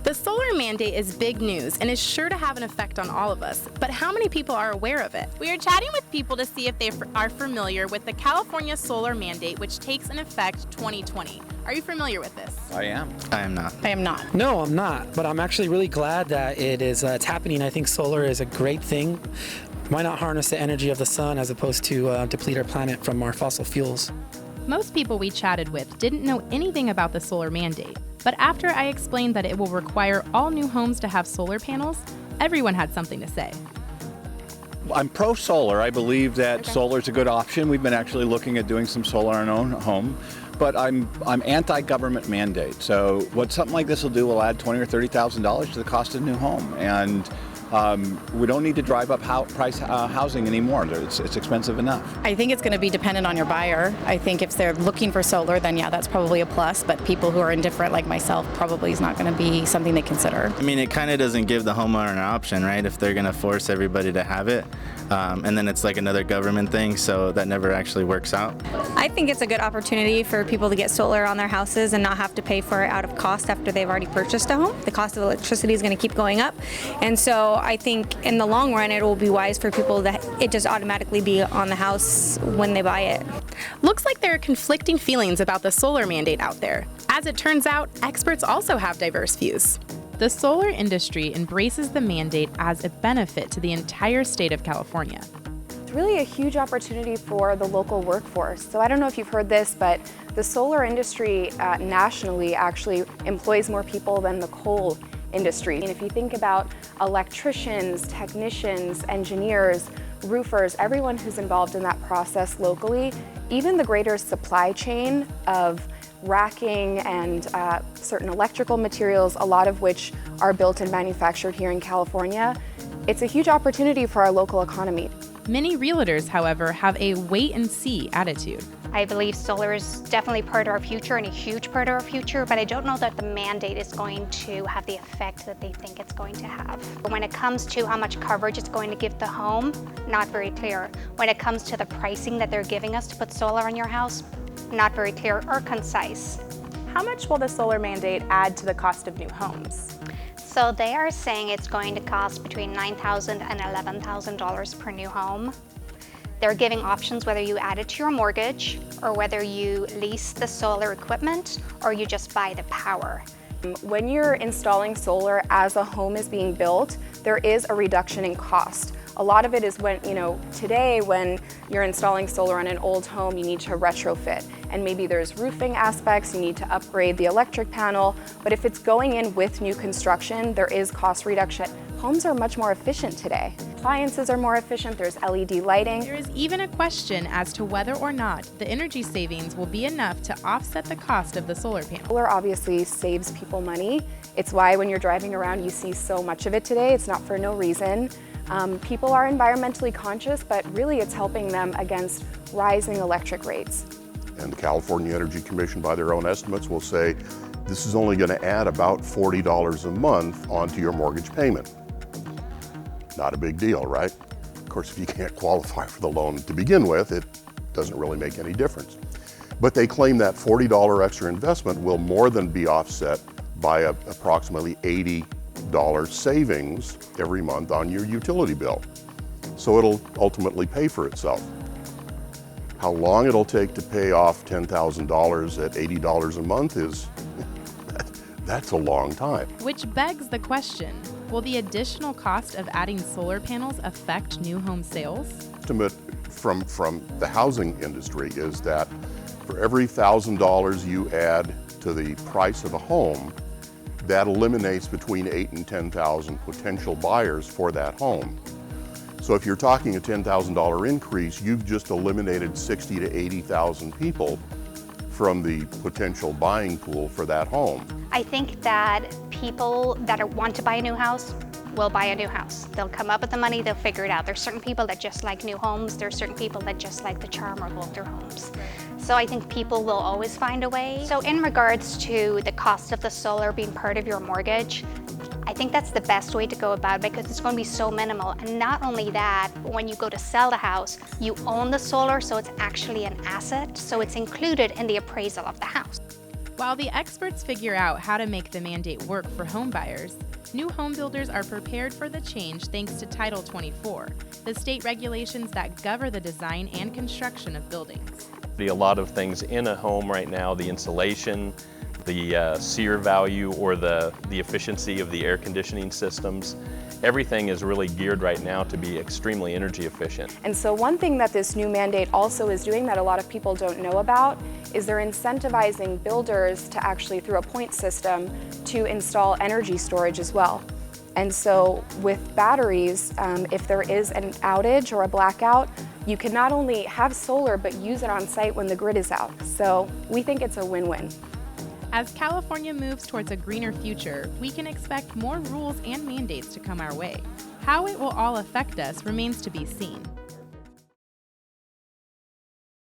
The solar mandate is big news and is sure to have an effect on all of us, but how many people are aware of it? We are chatting with people to see if they are familiar with the California solar mandate, which takes in effect 2020. Are you familiar with this? I am. I am not. I am not. No, I'm not, but I'm actually really glad that it's happening. I think solar is a great thing. Why not harness the energy of the sun as opposed to deplete our planet from our fossil fuels? Most people we chatted with didn't know anything about the solar mandate, but after I explained that it will require all new homes to have solar panels, everyone had something to say. I'm pro-solar. I believe that solar is a good option. We've been actually looking at doing some solar in our own home, but I'm anti-government mandate. So what something like this will do will add $20,000 or $30,000 to the cost of a new home, and we don't need to drive up price housing anymore. It's expensive enough. I think it's going to be dependent on your buyer. I think if they're looking for solar, then yeah, that's probably a plus. But people who are indifferent like myself probably is not going to be something they consider. I mean, it kind of doesn't give the homeowner an option, right? If they're going to force everybody to have it, and then it's like another government thing, so that never actually works out. I think it's a good opportunity for people to get solar on their houses and not have to pay for it out of cost after they've already purchased a home. The cost of electricity is going to keep going up, and so I think in the long run it will be wise for people that it just automatically be on the house when they buy it. Looks like there are conflicting feelings about the solar mandate out there. As it turns out, experts also have diverse views. The solar industry embraces the mandate as a benefit to the entire state of California. It's really a huge opportunity for the local workforce. So I don't know if you've heard this, but the solar industry nationally actually employs more people than the coal industry. And if you think about electricians, technicians, engineers, roofers, everyone who's involved in that process locally, even the greater supply chain of racking and certain electrical materials, a lot of which are built and manufactured here in California, it's a huge opportunity for our local economy. Many realtors, however, have a wait-and-see attitude. I believe solar is definitely part of our future and a huge part of our future, but I don't know that the mandate is going to have the effect that they think it's going to have. When it comes to how much coverage it's going to give the home, not very clear. When it comes to the pricing that they're giving us to put solar on your house, not very clear or concise. How much will the solar mandate add to the cost of new homes? So they are saying it's going to cost between $9,000 and $11,000 per new home. They're giving options whether you add it to your mortgage or whether you lease the solar equipment or you just buy the power. When you're installing solar as a home is being built, there is a reduction in cost. A lot of it is when, today when you're installing solar on an old home, you need to retrofit. And maybe there's roofing aspects, you need to upgrade the electric panel. But if it's going in with new construction, there is cost reduction. Homes are much more efficient today. Appliances are more efficient, there's LED lighting. There is even a question as to whether or not the energy savings will be enough to offset the cost of the solar panel. Solar obviously saves people money. It's why when you're driving around, you see so much of it today. It's not for no reason. People are environmentally conscious, but really it's helping them against rising electric rates. And the California Energy Commission, by their own estimates, will say this is only going to add about $40 a month onto your mortgage payment. Not a big deal, right? Of course, if you can't qualify for the loan to begin with, it doesn't really make any difference. But they claim that $40 extra investment will more than be offset by approximately $80 savings every month on your utility bill. So it'll ultimately pay for itself. How long it'll take to pay off $10,000 at $80 a month that's a long time. Which begs the question, will the additional cost of adding solar panels affect new home sales? Estimate from the housing industry is that for every $1,000 you add to the price of a home, that eliminates between 8,000 and 10,000 potential buyers for that home. So if you're talking a $10,000 increase, you've just eliminated 60 to 80,000 people from the potential buying pool for that home. I think that people that want to buy a new house will buy a new house. They'll come up with the money, they'll figure it out. There's certain people that just like new homes, there's certain people that just like the charm of older homes. So I think people will always find a way. So in regards to the cost of the solar being part of your mortgage, I think that's the best way to go about it because it's going to be so minimal. And not only that, but when you go to sell the house, you own the solar, so it's actually an asset, so it's included in the appraisal of the house. While the experts figure out how to make the mandate work for home buyers, new home builders are prepared for the change thanks to Title 24, the state regulations that govern the design and construction of buildings. A lot of things in a home right now, the insulation, the SEER value or the efficiency of the air conditioning systems, everything is really geared right now to be extremely energy efficient. And so one thing that this new mandate also is doing that a lot of people don't know about is they're incentivizing builders to actually, through a point system, to install energy storage as well. And so with batteries, if there is an outage or a blackout, you can not only have solar but use it on site when the grid is out. So we think it's a win-win. As California moves towards a greener future, we can expect more rules and mandates to come our way. How it will all affect us remains to be seen.